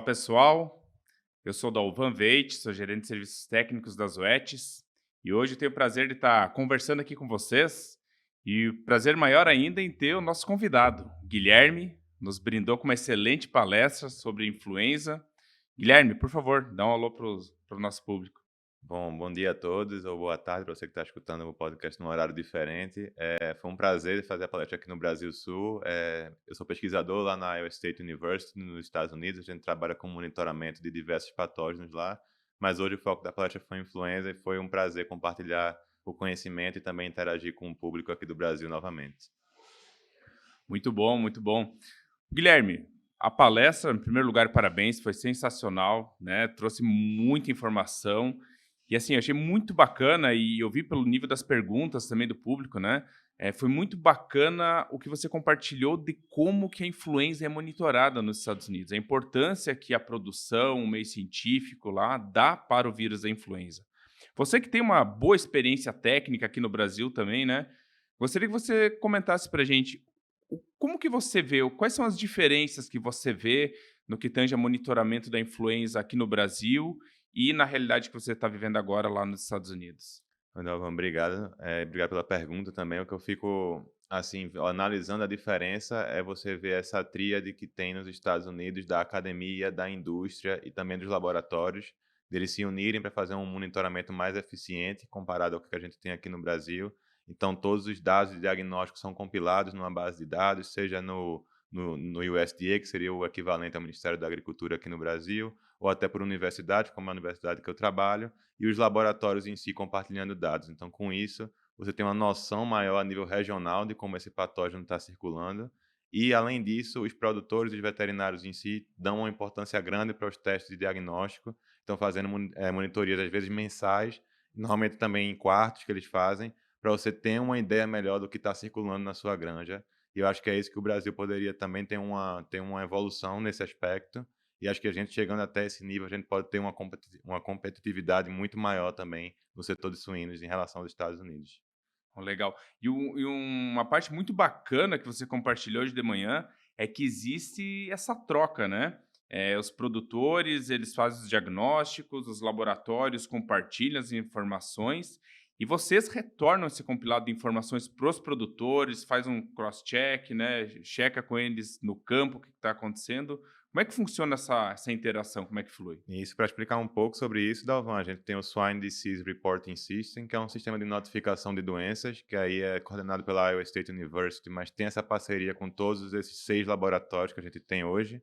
Pessoal. Eu sou da Dalvan Veit, sou gerente de serviços técnicos da Zoetis e hoje eu tenho o prazer de estar conversando aqui com vocês e o prazer maior ainda em ter o nosso convidado, Guilherme, nos brindou com uma excelente palestra sobre influenza. Guilherme, por favor, dá um alô para o nosso público. Bom dia a todos, ou boa tarde para você que está escutando o podcast num horário diferente. Foi um prazer fazer a palestra aqui no Brasil Sul. Eu sou pesquisador lá na Iowa State University, nos Estados Unidos. A gente trabalha com monitoramento de diversos patógenos lá, mas hoje o foco da palestra foi influenza e foi um prazer compartilhar o conhecimento e também interagir com o público aqui do Brasil novamente. Muito bom, muito bom. Guilherme, a palestra, em primeiro lugar, parabéns, foi sensacional, né? Trouxe muita informação. E assim, eu achei muito bacana, e eu vi pelo nível das perguntas também do público, né? Foi muito bacana o que você compartilhou de como que a influenza é monitorada nos Estados Unidos, a importância que a produção, o meio científico lá dá para o vírus da influenza. Você que tem uma boa experiência técnica aqui no Brasil também, né? Gostaria que você comentasse para a gente como que você vê, quais são as diferenças que você vê no que tange a monitoramento da influenza aqui no Brasil e na realidade que você está vivendo agora lá nos Estados Unidos? Então, obrigado. Obrigado pela pergunta também. O que eu fico, assim, analisando a diferença é você ver essa tríade que tem nos Estados Unidos da academia, da indústria e também dos laboratórios, deles se unirem para fazer um monitoramento mais eficiente comparado ao que a gente tem aqui no Brasil. Então, todos os dados de diagnóstico são compilados numa base de dados, seja no USDA, que seria o equivalente ao Ministério da Agricultura aqui no Brasil, ou até por universidade, como a universidade que eu trabalho, e os laboratórios em si compartilhando dados. Então, com isso, você tem uma noção maior a nível regional de como esse patógeno está circulando. E, além disso, os produtores e os veterinários em si dão uma importância grande para os testes de diagnóstico. Estão fazendo monitorias, às vezes mensais, normalmente também em quartos que eles fazem, para você ter uma ideia melhor do que está circulando na sua granja. E eu acho que é isso que o Brasil poderia também ter uma evolução nesse aspecto. E acho que a gente chegando até esse nível, a gente pode ter uma competitividade muito maior também no setor de suínos em relação aos Estados Unidos. Oh, legal. Uma parte muito bacana que você compartilhou hoje de manhã é que existe essa troca, né? Os produtores, eles fazem os diagnósticos, os laboratórios compartilham as informações e vocês retornam esse compilado de informações para os produtores, faz um cross-check, né? Checa com eles no campo o que está acontecendo. Como é que funciona essa interação? Como é que flui? E isso, para explicar um pouco sobre isso, Dalvan, a gente tem o Swine Disease Reporting System, que é um sistema de notificação de doenças, que aí é coordenado pela Iowa State University, mas tem essa parceria com todos esses 6 laboratórios que a gente tem hoje,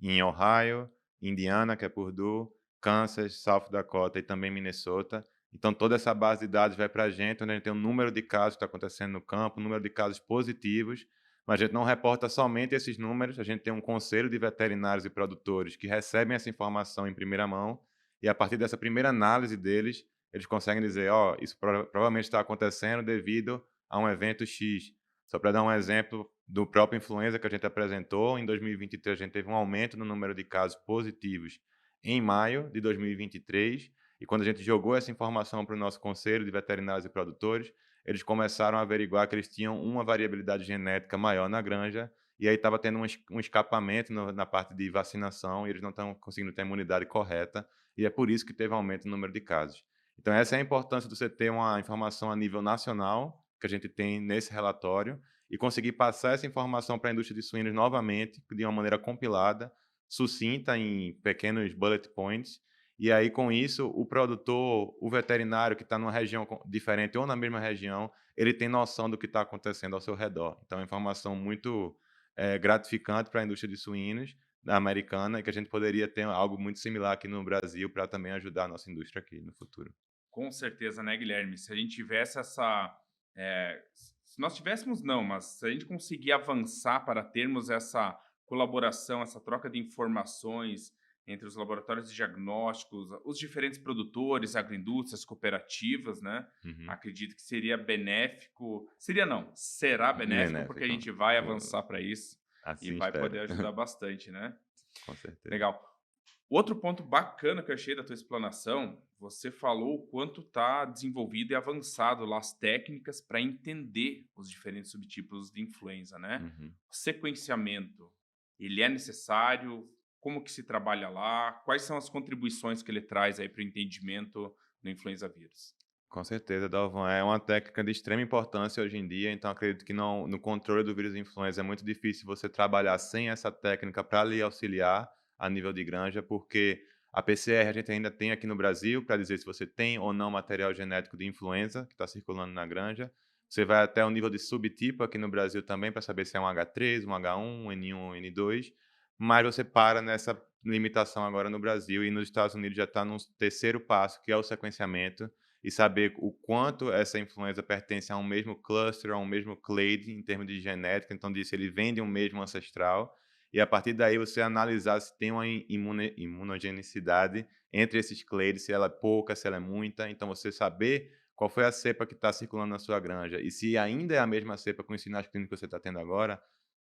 em Ohio, Indiana, que é Purdue, Kansas, South Dakota e também Minnesota. Então, toda essa base de dados vai para a gente, onde a gente tem o número de casos que está acontecendo no campo, o número de casos positivos, mas a gente não reporta somente esses números, a gente tem um conselho de veterinários e produtores que recebem essa informação em primeira mão, e a partir dessa primeira análise deles, eles conseguem dizer, ó, isso provavelmente está acontecendo devido a um evento X. Só para dar um exemplo do próprio influenza que a gente apresentou, em 2023 a gente teve um aumento no número de casos positivos em maio de 2023, e quando a gente jogou essa informação para o nosso conselho de veterinários e produtores, eles começaram a averiguar que eles tinham uma variabilidade genética maior na granja, e aí estava tendo um escapamento na parte de vacinação, e eles não estão conseguindo ter a imunidade correta, e é por isso que teve aumento no número de casos. Então, essa é a importância de você ter uma informação a nível nacional, que a gente tem nesse relatório, e conseguir passar essa informação para a indústria de suínos novamente, de uma maneira compilada, sucinta, em pequenos bullet points, e aí, com isso, o produtor, o veterinário que está numa região diferente ou na mesma região, ele tem noção do que está acontecendo ao seu redor. Então, é uma informação muito gratificante para a indústria de suínos americana e que a gente poderia ter algo muito similar aqui no Brasil para também ajudar a nossa indústria aqui no futuro. Com certeza, né, Guilherme? Se a gente tivesse essa. Se nós tivéssemos, não, mas se a gente conseguir avançar para termos essa colaboração, essa troca de informações entre os laboratórios de diagnósticos, os diferentes produtores, agroindústrias, cooperativas, né? Uhum. Acredito que seria benéfico. Seria não, será benéfico, porque a Benéfico. gente vai avançar para isso e Assim vai espero. poder ajudar bastante, né? Com certeza. Legal. Outro ponto bacana que eu achei da tua explanação, você falou o quanto está desenvolvido e avançado lá as técnicas para entender os diferentes subtipos de influenza, né? Uhum. O sequenciamento, ele é necessário? como que se trabalha lá, quais são as contribuições que ele traz aí para o entendimento do influenza vírus? Com certeza, Dalvan. É uma técnica de extrema importância hoje em dia, então acredito que não, no controle do vírus influenza é muito difícil você trabalhar sem essa técnica para lhe auxiliar a nível de granja, porque a PCR a gente ainda tem aqui no Brasil para dizer se você tem ou não material genético de influenza que está circulando na granja. Você vai até o nível de subtipo aqui no Brasil também para saber se é um H3, um H1, um N1 ou N2, mas você para nessa limitação agora no Brasil e nos Estados Unidos já está no terceiro passo, que é o sequenciamento e saber o quanto essa influenza pertence a um mesmo cluster, a um mesmo clade em termos de genética, então disso ele vem de um mesmo ancestral, e a partir daí você analisar se tem uma imunogenicidade entre esses clades, se ela é pouca, se ela é muita, então você saber qual foi a cepa que está circulando na sua granja, e se ainda é a mesma cepa com os sinais clínicos que você está tendo agora,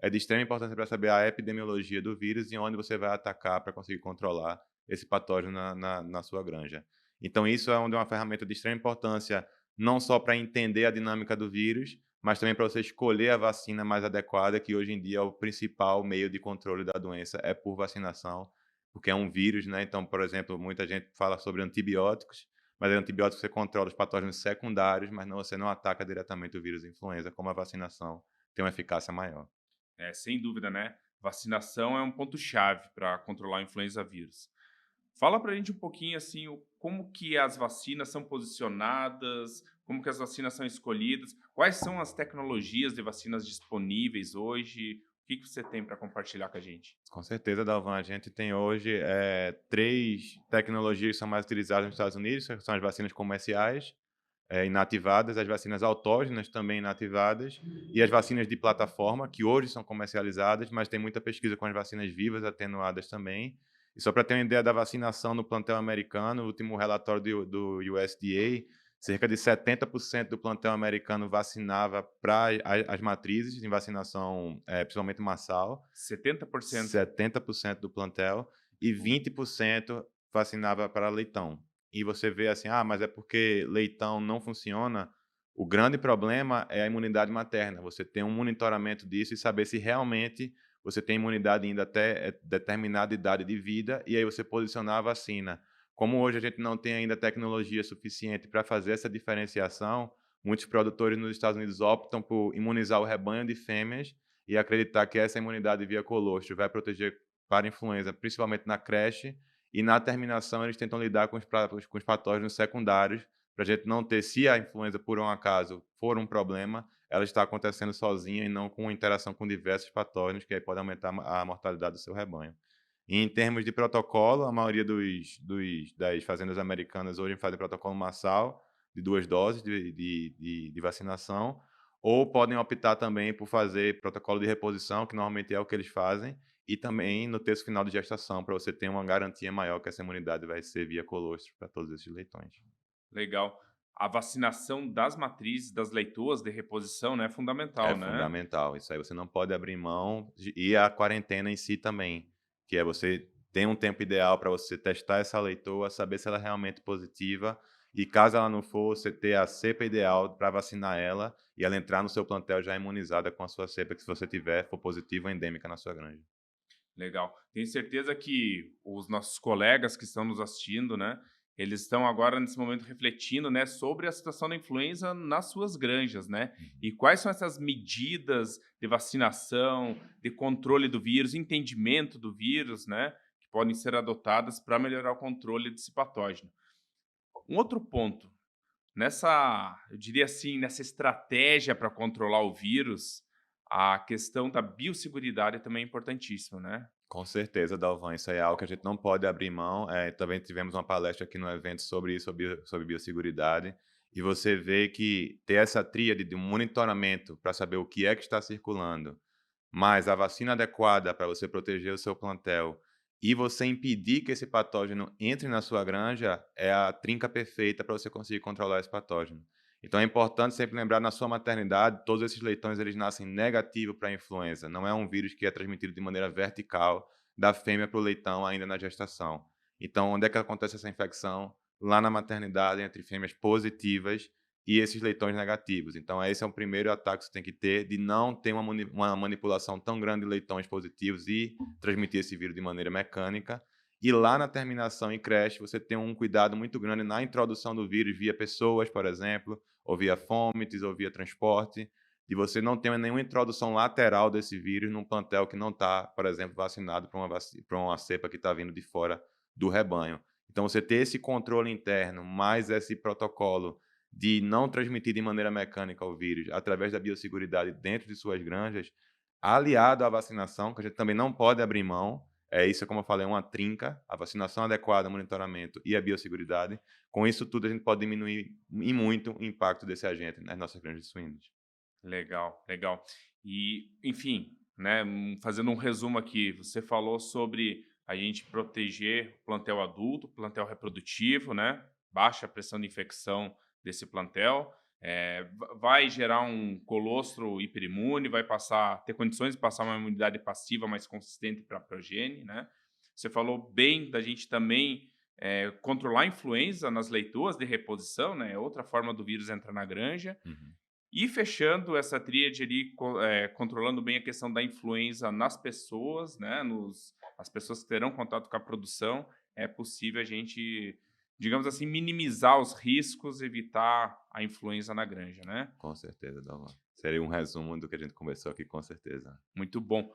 é de extrema importância para saber a epidemiologia do vírus e onde você vai atacar para conseguir controlar esse patógeno na sua granja. Então, isso é uma ferramenta de extrema importância, não só para entender a dinâmica do vírus, mas também para você escolher a vacina mais adequada, que hoje em dia é o principal meio de controle da doença, é por vacinação, porque é um vírus, né? Então, por exemplo, muita gente fala sobre antibióticos, mas antibióticos você controla os patógenos secundários, mas não, você não ataca diretamente o vírus influenza, como a vacinação tem uma eficácia maior. É, sem dúvida, né? Vacinação é um ponto-chave para controlar a influenza vírus. Fala para a gente um pouquinho assim, como que as vacinas são posicionadas, como que as vacinas são escolhidas, quais são as tecnologias de vacinas disponíveis hoje, o que que você tem para compartilhar com a gente? Com certeza, Dalvan. A gente tem hoje três tecnologias que são mais utilizadas nos Estados Unidos, que são as vacinas comerciais, inativadas, as vacinas autógenas também inativadas e as vacinas de plataforma, que hoje são comercializadas, mas tem muita pesquisa com as vacinas vivas atenuadas também. E só para ter uma ideia da vacinação no plantel americano, o último relatório do USDA, cerca de 70% do plantel americano vacinava para as matrizes em vacinação, principalmente massal, 70%. 70% do plantel, e 20% vacinava para leitão. E você vê assim, mas é porque leitão não funciona. O grande problema é a imunidade materna. Você tem um monitoramento disso e saber se realmente você tem imunidade ainda até determinada idade de vida, e aí você posicionar a vacina. Como hoje a gente não tem ainda tecnologia suficiente para fazer essa diferenciação, muitos produtores nos Estados Unidos optam por imunizar o rebanho de fêmeas e acreditar que essa imunidade via colostro vai proteger para a influenza, principalmente na creche, e na terminação eles tentam lidar com os patógenos secundários, para a gente não ter, se a influenza por um acaso for um problema, ela está acontecendo sozinha e não com interação com diversos patógenos, que aí pode aumentar a mortalidade do seu rebanho. E em termos de protocolo, a maioria das fazendas americanas hoje fazem protocolo massal, de 2 doses de vacinação, ou podem optar também por fazer protocolo de reposição, que normalmente é o que eles fazem, e também no terço final de gestação, para você ter uma garantia maior que essa imunidade vai ser via colostro para todos esses leitões. Legal. A vacinação das matrizes, das leitoas de reposição, né, é É fundamental, né? fundamental, isso aí você não pode abrir mão, e a quarentena em si também, que é você ter um tempo ideal para você testar essa leitoa, saber se ela é realmente positiva, e caso ela não for, você ter a cepa ideal para vacinar ela, e ela entrar no seu plantel já imunizada com a sua cepa, que se você tiver, for positiva ou endêmica na sua granja. Legal. Tenho certeza que os nossos colegas que estão nos assistindo, né, eles estão agora nesse momento refletindo, né, sobre a situação da influenza nas suas granjas, né? E quais são essas medidas de vacinação, de controle do vírus, entendimento do vírus, né, que podem ser adotadas para melhorar o controle desse patógeno. Um outro ponto, eu diria assim, nessa estratégia para controlar o vírus, a questão da biosseguridade também é importantíssima, né? Com certeza, Dalvan, isso aí é algo que a gente não pode abrir mão. Também tivemos uma palestra aqui no evento sobre isso, sobre biosseguridade, e você vê que ter essa tríade de um monitoramento para saber o que é que está circulando, mais a vacina adequada para você proteger o seu plantel e você impedir que esse patógeno entre na sua granja, é a trinca perfeita para você conseguir controlar esse patógeno. Então é importante sempre lembrar, na sua maternidade, todos esses leitões eles nascem negativo para a influenza. Não é um vírus que é transmitido de maneira vertical da fêmea para o leitão ainda na gestação. Então, onde é que acontece essa infecção? Lá na maternidade, entre fêmeas positivas, e esses leitões negativos. Então, esse é o primeiro ataque que você tem que ter, de não ter uma manipulação tão grande de leitões positivos e transmitir esse vírus de maneira mecânica. E lá na terminação em creche, você tem um cuidado muito grande na introdução do vírus via pessoas, por exemplo, ou via fomites, ou via transporte, de você não ter nenhuma introdução lateral desse vírus num plantel que não está, por exemplo, vacinado para uma cepa que está vindo de fora do rebanho. Então, você ter esse controle interno, mais esse protocolo de não transmitir de maneira mecânica o vírus através da biosseguridade dentro de suas granjas, aliado à vacinação, que a gente também não pode abrir mão, isso, como eu falei, é uma trinca, a vacinação adequada, o monitoramento e a biosseguridade. Com isso tudo, a gente pode diminuir e muito o impacto desse agente nas nossas granjas de suínos. Legal, legal. E, enfim, né, fazendo um resumo aqui, você falou sobre a gente proteger o plantel adulto, plantel reprodutivo, né? Baixa a pressão de infecção desse plantel, vai gerar um colostro hiperimune, vai ter condições de passar uma imunidade passiva mais consistente para a progenie, né? Você falou bem da gente também controlar a influenza nas leitoas de reposição, né? Outra forma do vírus entrar na granja. Uhum. E fechando essa tríade ali, controlando bem a questão da influenza nas pessoas, né, as pessoas que terão contato com a produção, é possível a gente, digamos assim, minimizar os riscos, evitar a influenza na granja, né? Com certeza, Dalvan. Seria um resumo do que a gente conversou aqui, com certeza. Muito bom.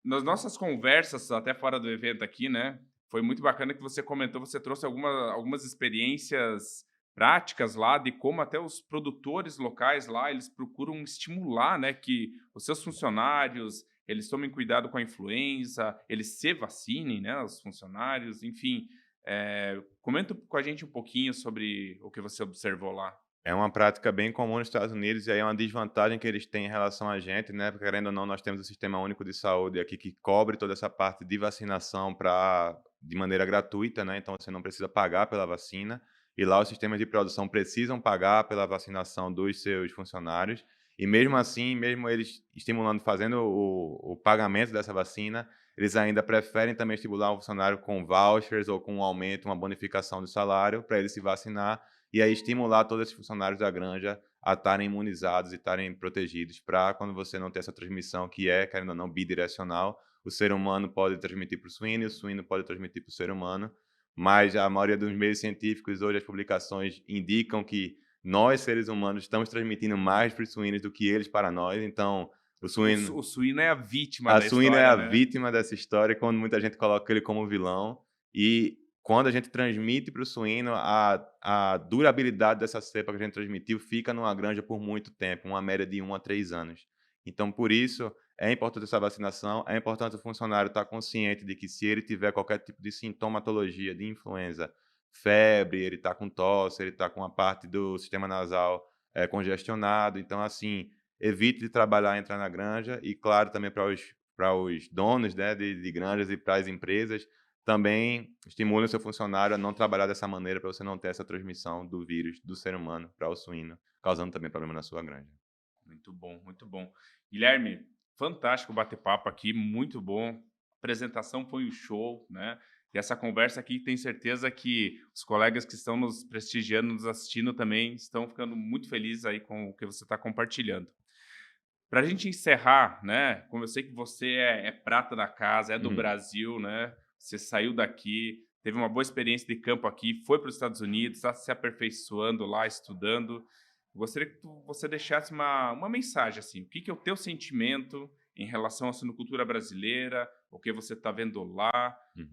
Nas nossas conversas, até fora do evento aqui, né, foi muito bacana que você comentou, você trouxe algumas experiências práticas lá de como até os produtores locais lá, eles procuram estimular, né, que os seus funcionários, eles tomem cuidado com a influenza, eles se vacinem, né, os funcionários, enfim. Comenta com a gente um pouquinho sobre o que você observou lá. É uma prática bem comum nos Estados Unidos e aí é uma desvantagem que eles têm em relação a gente, né? Porque, querendo ou não, nós temos o Sistema Único de Saúde aqui que cobre toda essa parte de vacinação de maneira gratuita, né? Então você não precisa pagar pela vacina. E lá os sistemas de produção precisam pagar pela vacinação dos seus funcionários. E mesmo assim, mesmo eles estimulando, fazendo o pagamento dessa vacina, eles ainda preferem também estimular um funcionário com vouchers ou com um aumento, uma bonificação do salário para ele se vacinar e aí estimular todos esses funcionários da granja a estarem imunizados e estarem protegidos para quando você não ter essa transmissão que é, querendo ou não, bidirecional, o ser humano pode transmitir para o suíno e o suíno pode transmitir para o ser humano, mas a maioria dos meios científicos, hoje as publicações indicam que nós, seres humanos, estamos transmitindo mais para os suínos do que eles para nós, então O suíno é a vítima a da suína é história, a né? vítima dessa história, quando muita gente coloca ele como vilão. E quando a gente transmite para o suíno, a durabilidade dessa cepa que a gente transmitiu fica numa granja por muito tempo, uma média de 1 a 3 anos. Então, por isso, é importante essa vacinação, é importante o funcionário estar consciente de que se ele tiver qualquer tipo de sintomatologia de influenza, febre, ele está com tosse, ele está com a parte do sistema nasal congestionado. Então, assim, evite de trabalhar e entrar na granja e, claro, também para os donos, né, de granjas e para as empresas, também estimule o seu funcionário a não trabalhar dessa maneira para você não ter essa transmissão do vírus do ser humano para o suíno, causando também problema na sua granja. Muito bom, muito bom. Guilherme, fantástico bater papo aqui, muito bom. A apresentação foi um show, né? E essa conversa aqui, tenho certeza que os colegas que estão nos prestigiando, nos assistindo também, estão ficando muito felizes aí com o que você está compartilhando. Para a gente encerrar, né? Como eu sei que você é prata da casa, é do Uhum. Brasil, né? Você saiu daqui, teve uma boa experiência de campo aqui, foi para os Estados Unidos, está se aperfeiçoando lá, estudando. Gostaria que você deixasse uma mensagem, assim, o que é o teu sentimento em relação à suinocultura brasileira, o que você está vendo lá, Uhum.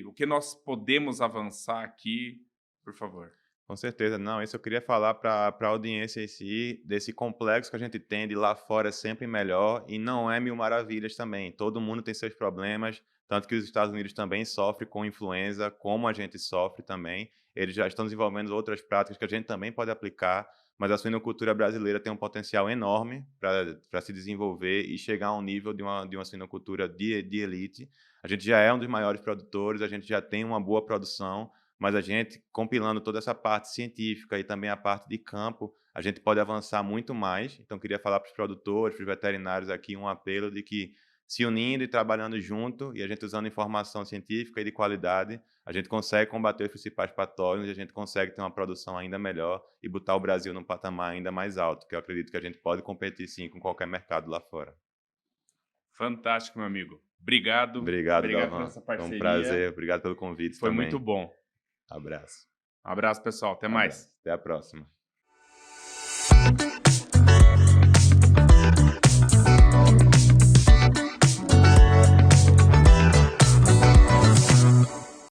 o que nós podemos avançar aqui, por favor. Com certeza. Não, isso eu queria falar para a audiência em si, desse complexo que a gente tem de lá fora é sempre melhor e não é mil maravilhas também. Todo mundo tem seus problemas, tanto que os Estados Unidos também sofrem com influenza, como a gente sofre também. Eles já estão desenvolvendo outras práticas que a gente também pode aplicar, mas a suinocultura brasileira tem um potencial enorme para se desenvolver e chegar a um nível de uma suinocultura de elite. A gente já é um dos maiores produtores, a gente já tem uma boa produção, mas a gente, compilando toda essa parte científica e também a parte de campo, a gente pode avançar muito mais. Então, queria falar para os produtores, para os veterinários aqui, um apelo de que se unindo e trabalhando junto, e a gente usando informação científica e de qualidade, a gente consegue combater os principais patógenos e a gente consegue ter uma produção ainda melhor e botar o Brasil num patamar ainda mais alto, que eu acredito que a gente pode competir sim com qualquer mercado lá fora. Fantástico, meu amigo. Obrigado. Obrigado, Obrigado por Dalvan. essa Foi um parceria. prazer. Obrigado pelo convite Foi também. muito bom. Abraço. Um abraço, pessoal. Até mais. Até a próxima.